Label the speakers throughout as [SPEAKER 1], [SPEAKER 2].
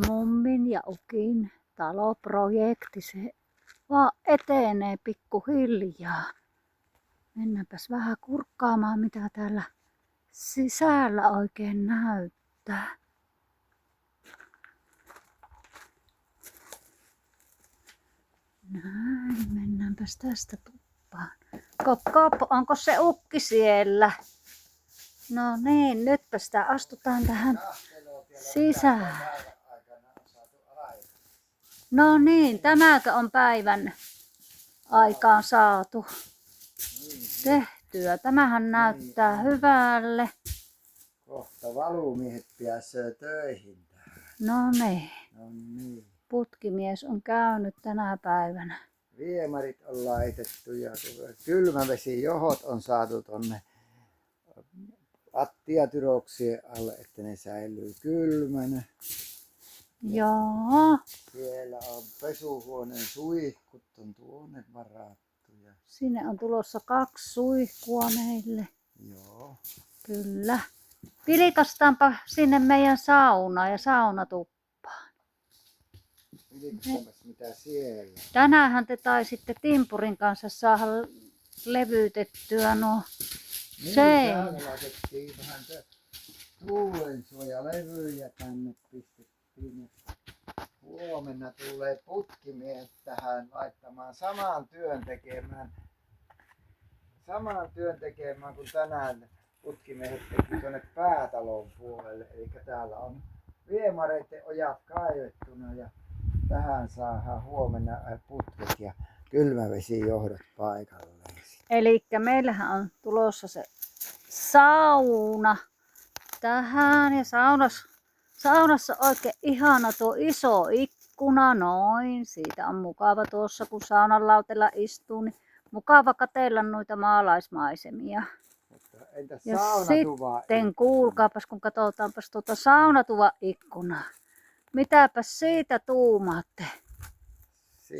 [SPEAKER 1] mummin ja ukin taloprojekti, se vaan etenee pikkuhiljaa. Mennäänpäs vähän kurkkaamaan, mitä täällä sisällä oikein näyttää. Näin, mennäänpäs tästä tuppaan. Kop, kop, onko se ukki siellä? No niin, nytpä sitä astutaan tähän sisään. No niin, tämäkö on päivän aikaan saatu tehtyä? Tämähän näyttää hyvälle.
[SPEAKER 2] Kohta valumiehet pääsee töihin tähän.
[SPEAKER 1] No niin.
[SPEAKER 2] No niin.
[SPEAKER 1] Putkimies on käynyt tänä päivänä.
[SPEAKER 2] Viemärit on laitettu ja kylmävesijohot on saatu tonne lattiatyroksien alle, että ne säilyy kylmänä.
[SPEAKER 1] Joo.
[SPEAKER 2] Siellä on pesuhuoneen suihkut on tuonne varattu. Ja...
[SPEAKER 1] Sinne on tulossa 2 suihkua meille.
[SPEAKER 2] Joo.
[SPEAKER 1] Kyllä. Vilkastaanpa sinne meidän saunaan ja saunatuppaan.
[SPEAKER 2] Vilkastaanpas mitä siellä.
[SPEAKER 1] Tänäänhän te taisitte timpurin kanssa saada levytettyä nuo seinät.
[SPEAKER 2] Täällä laitettiin vähän tuulensuojalevyjä tänne pistettiin. Huomenna tulee putkimiehet tähän laittamaan saman työn tekemään kuin tänään putkimiehet teki tuonne päätalon puolelle. Eli täällä on viemareiden ojat kaivettuna ja tähän saadaan huomenna putket ja kylmävesijohdot paikalleen.
[SPEAKER 1] Eli meillähän on tulossa se sauna tähän ja saunassa oikein ihana tuo iso ikkuna noin. Siitä on mukava tuossa kun saunan lautella istuu, niin mukava katsella noita maalaismaisemia.
[SPEAKER 2] Mutta entäs
[SPEAKER 1] ja
[SPEAKER 2] saunatuva?
[SPEAKER 1] Sitten kuulkaapas kun katsotaanpas tuota saunatuvan ikkunaa. Mitäpäs siitä tuumaatte?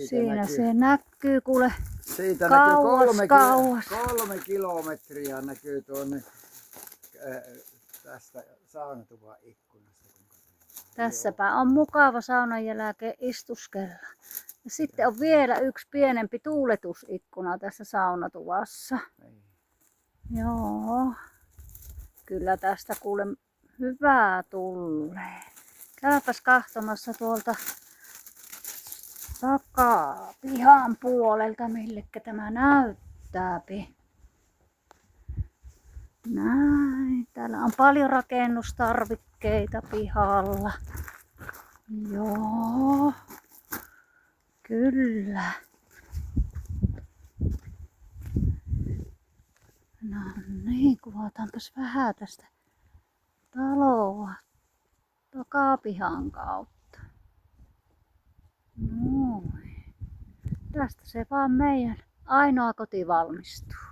[SPEAKER 1] Siinä näkyy. Se näkyy kuule
[SPEAKER 2] siitä
[SPEAKER 1] kauas,
[SPEAKER 2] näkyy
[SPEAKER 1] kauas.
[SPEAKER 2] 3 kilometriä näkyy tuonne tästä saunatuvan ikkunasta.
[SPEAKER 1] Tässäpä on mukava saunan jälkeen istuskella. Ja sitten on vielä yksi pienempi tuuletusikkuna tässä saunatuvassa.
[SPEAKER 2] Niin.
[SPEAKER 1] Joo. Kyllä tästä kuule hyvää tulee. Käypäs katsomassa tuolta takaa pihan puolelta, millekä tämä näyttääpi. Näin. Täällä on paljon rakennustarvikkeita pihalla. Joo. Kyllä. No niin, kuvataanpas vähän tästä taloa takapihan kautta. Noin. Tästä se vaan meidän ainoa koti valmistuu.